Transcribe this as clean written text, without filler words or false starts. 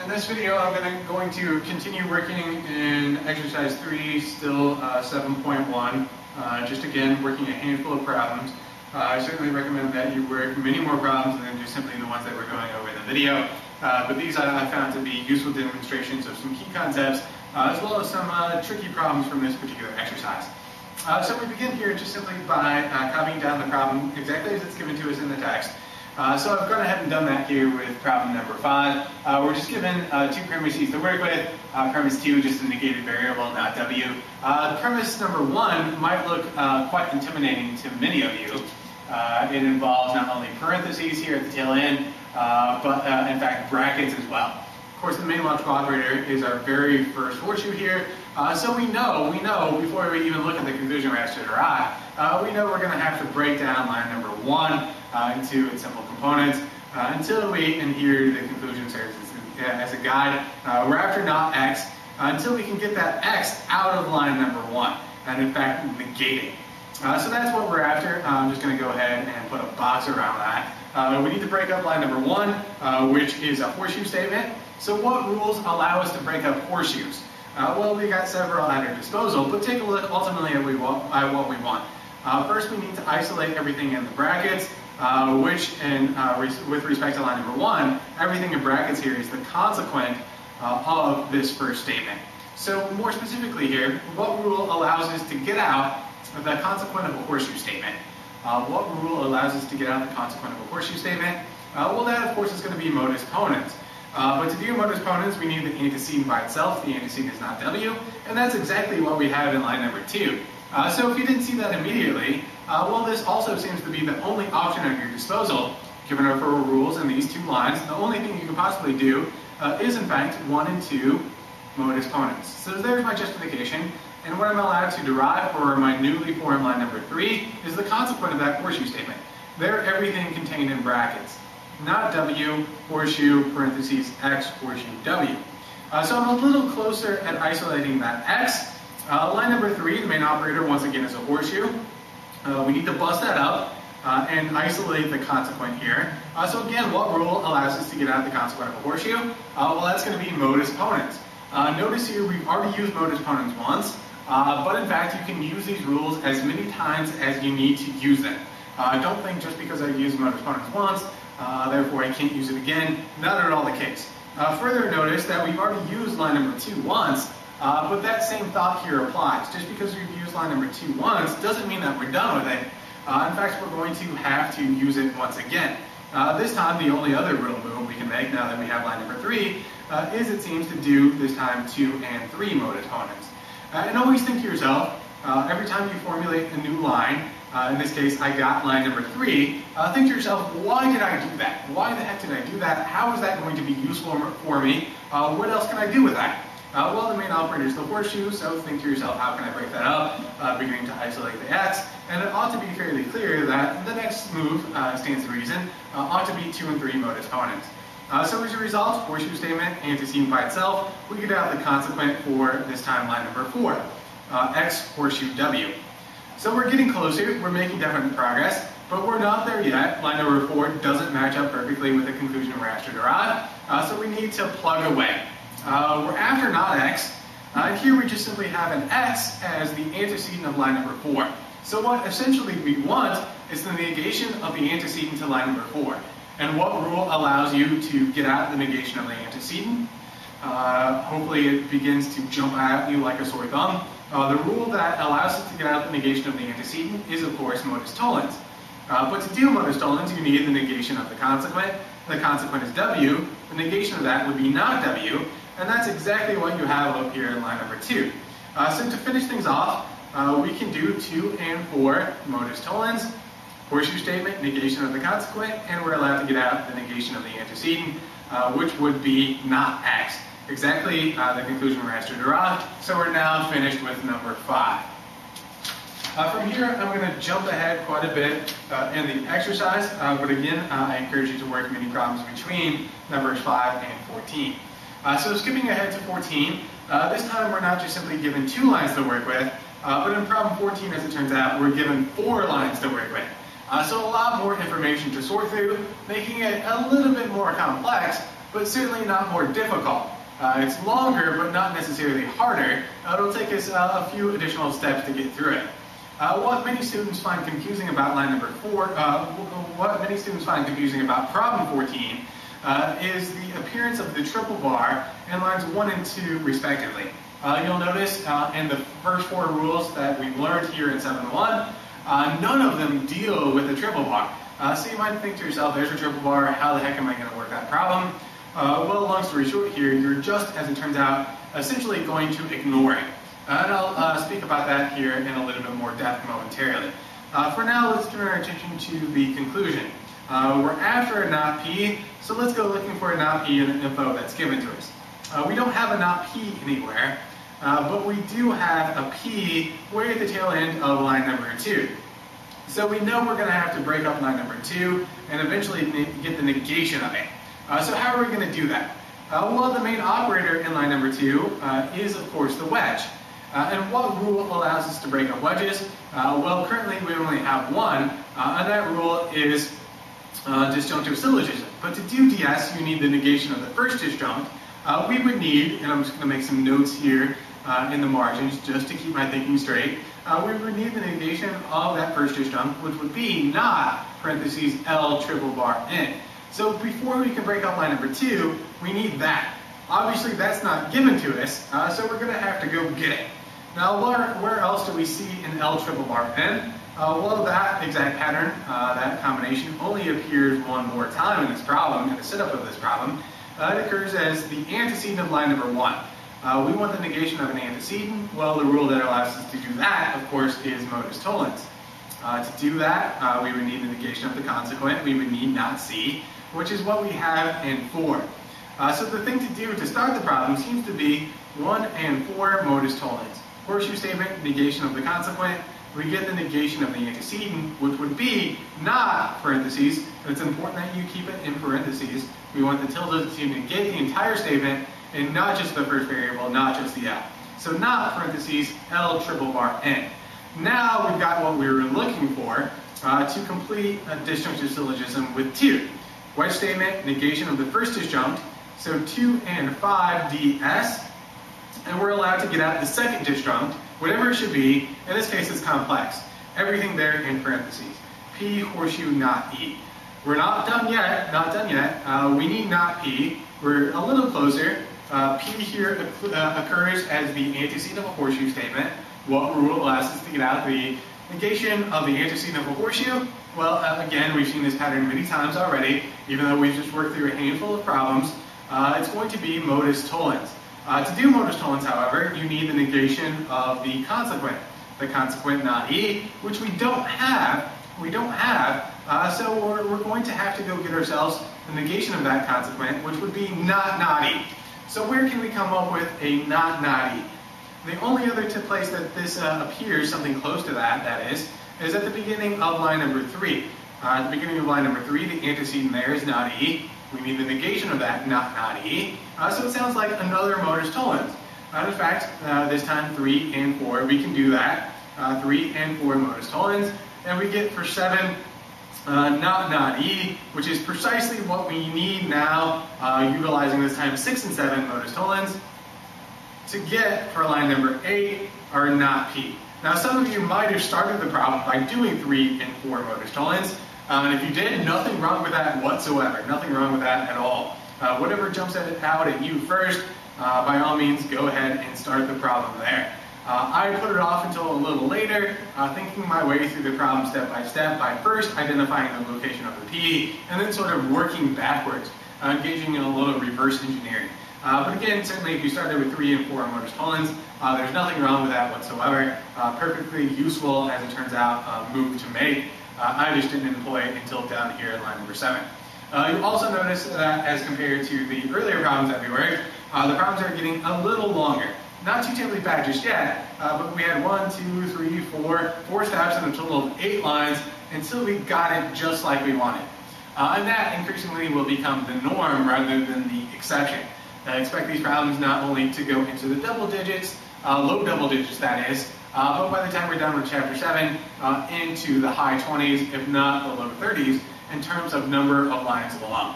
In this video, I'm going to continue working in exercise 3, still 7.1. Just again, working a handful of problems. I certainly recommend that you work many more problems than just simply the ones that we're going over in the video. But these I found to be useful demonstrations of some key concepts, as well as some tricky problems from this particular exercise. So we begin here just simply by copying down the problem exactly as it's given to us in the text. So I've gone ahead and done that here with problem number 5. We're just given two premises to work with. Premise 2, just a negated variable, not w. Premise number 1 might look quite intimidating to many of you. It involves not only parentheses here at the tail end, but in fact brackets as well. Of course, the main logical operator is our very first horseshoe here. So we know, before we even look at the conclusion raster derive, we know we're going to have to break down line number 1 into its simple components until we, and here the conclusion serves as a guide, we're after not x until we can get that x out of line number 1, and in fact negate it. So that's what we're after. I'm just going to go ahead and put a box around that. We need to break up line number 1, which is a horseshoe statement. So what rules allow us to break up horseshoes? Well, we got several at our disposal, but take a look ultimately at what we want. First, we need to isolate everything in the brackets, which, with respect to line number 1, everything in brackets here is the consequent of this first statement. So more specifically here, what rule allows us to get out the consequent of a horseshoe statement? What rule allows us to get out the consequent of a horseshoe statement? Well, that of course is going to be modus ponens. But to do modus ponens, we need the antecedent by itself. The antecedent is not w, and that's exactly what we have in line number 2. So if you didn't see that immediately, well, this also seems to be the only option at your disposal. Given our 4 rules in these 2 lines, the only thing you can possibly do is in fact 1 and 2 modus ponens. So there's my justification, and what I'm allowed to derive for my newly formed line number 3 is the consequent of that horseshoe statement. They're everything contained in brackets. Not w, horseshoe, parentheses, x, horseshoe, w. So I'm a little closer at isolating that x. Line number 3, the main operator, once again, is a horseshoe. We need to bust that up and isolate the consequent here. So again, what rule allows us to get out the consequent of a horseshoe? Well, that's going to be modus ponens. Notice here we've already used modus ponens once, but in fact you can use these rules as many times as you need to use them. Don't think just because I used modus ponens once, therefore I can't use it again. Not at all the case. Further notice that we've already used line number 2 once, but that same thought here applies. Just because we've used line number 2 once doesn't mean that we're done with it. In fact, we're going to have to use it once again. This time, the only other real move we can make now that we have line number 3 is, it seems, to do this time 2 and 3 modus ponens. And always think to yourself, every time you formulate a new line, in this case, I got line number 3, think to yourself, why did I do that? Why the heck did I do that? How is that going to be useful for me? What else can I do with that? Well, the main operator is the horseshoe, so think to yourself, how can I break that up? Beginning to isolate the x, and it ought to be fairly clear that the next move, stands to reason, ought to be 2 and 3 modus ponens. So as a result, horseshoe statement, antecedent by itself, we get out the consequent for this time line number 4, x horseshoe w. So we're getting closer, we're making definite progress, but we're not there yet. Line number 4 doesn't match up perfectly with the conclusion raster derive, so we need to plug away. We're after not x, and here we just simply have an x as the antecedent of line number 4. So what essentially we want is the negation of the antecedent to line number 4. And what rule allows you to get out the negation of the antecedent? Hopefully it begins to jump at you like a sore thumb. The rule that allows us to get out the negation of the antecedent is, of course, modus tollens. But to do modus tollens, you need the negation of the consequent. The consequent is w. The negation of that would be not w, and that's exactly what you have up here in line number 2. So to finish things off, we can do 2 and 4 modus tollens, horseshoe statement, negation of the consequent, and we're allowed to get out the negation of the antecedent, which would be not x. Exactly the conclusion raster derived, so we're now finished with number 5. From here, I'm going to jump ahead quite a bit in the exercise, but again, I encourage you to work many problems between numbers 5 and 14. So skipping ahead to 14, this time we're not just simply given 2 lines to work with, but in problem 14, as it turns out, we're given 4 lines to work with. So a lot more information to sort through, making it a little bit more complex, but certainly not more difficult. It's longer, but not necessarily harder. It'll take us a few additional steps to get through it. What many students find confusing about line number 4, what many students find confusing about problem 14 is the appearance of the triple bar in lines 1 and 2 respectively. You'll notice in the first 4 rules that we've learned here in 7.1, none of them deal with the triple bar. So you might think to yourself, there's a triple bar, how the heck am I going to work that problem? Well, long story short here, you're just, as it turns out, essentially going to ignore it. And I'll speak about that here in a little bit more depth momentarily. For now, let's turn our attention to the conclusion. We're after a not P, so let's go looking for a not P in the info that's given to us. We don't have a not P anywhere, but we do have a P way at the tail end of line number 2. So we know we're going to have to break up line number 2 and eventually get the negation of it. So how are we going to do that? Well, the main operator in line number 2 is, of course, the wedge. And what rule allows us to break up wedges? Well, currently we only have one, and that rule is disjunctive syllogism. But to do DS, you need the negation of the first disjunct. We would need, and I'm just going to make some notes here in the margins just to keep my thinking straight, we would need the negation of that first disjunct, which would be not, parentheses, L triple bar N. So before we can break up line number 2, we need that. Obviously that's not given to us, so we're going to have to go get it. Now where else do we see an L triple bar N? Well, that exact pattern, that combination, only appears one more time in this problem, in the setup of this problem. It occurs as the antecedent of line number 1. We want the negation of an antecedent. Well, the rule that allows us to do that, of course, is modus tollens. To do that, we would need the negation of the consequent. We would need not C, which is what we have in 4. So the thing to do to start the problem seems to be 1 and 4 modus tollens. Horseshoe statement, negation of the consequent. We get the negation of the antecedent, which would be not parentheses. It's important that you keep it in parentheses. We want the tilde to negate the entire statement and not just the first variable, not just the L. So not parentheses, L triple bar N. Now we've got what we were looking for to complete a disjunctive syllogism with 2. Wedge statement, negation of the first disjunct, so 2 and 5 DS, and we're allowed to get out the second disjunct, whatever it should be. In this case, it's complex. Everything there in parentheses. P, horseshoe, not E. We're not done yet, we need not P. We're a little closer. P here occurs as the antecedent of a horseshoe statement. What rule allows us to get out the negation of the antecedent of a horseshoe? Well, again, we've seen this pattern many times already, even though we've just worked through a handful of problems. It's going to be modus tollens. To do modus tollens, however, you need the negation of the consequent not E, which we don't have. So we're going to have to go get ourselves the negation of that consequent, which would be not E. So where can we come up with a not E? The only other place that this appears, something close to that is at the beginning of line number 3. At the beginning of line number 3, the antecedent there is not E. We need the negation of that not E. So it sounds like another modus tollens. In fact, this time 3 and 4, we can do that. 3 and 4 modus tollens. And we get for 7, not E, which is precisely what we need now, utilizing this time 6 and 7 modus tollens, to get for line number 8 our not P. Now some of you might have started the problem by doing 3 and 4 modus tollens, and if you did, nothing wrong with that whatsoever, nothing wrong with that at all. Whatever jumps out at you first, by all means go ahead and start the problem there. I put it off until a little later, thinking my way through the problem step by step by first identifying the location of the P, and then sort of working backwards, engaging in a little reverse engineering. But again, certainly if you started with 3 and 4 modus tollens, there's nothing wrong with that whatsoever. Perfectly useful, as it turns out, move to make. I just didn't employ it until down here at line number 7. You'll also notice that as compared to the earlier problems that we worked, the problems are getting a little longer. Not too terribly bad just yet, but we had 1, 2, 3, 4 steps and a total of 8 lines until we got it just like we wanted. And that increasingly will become the norm rather than the exception. I expect these problems not only to go into the double digits, low double digits that is, but by the time we're done with chapter 7, into the high 20s, if not the low 30s, in terms of number of lines alone.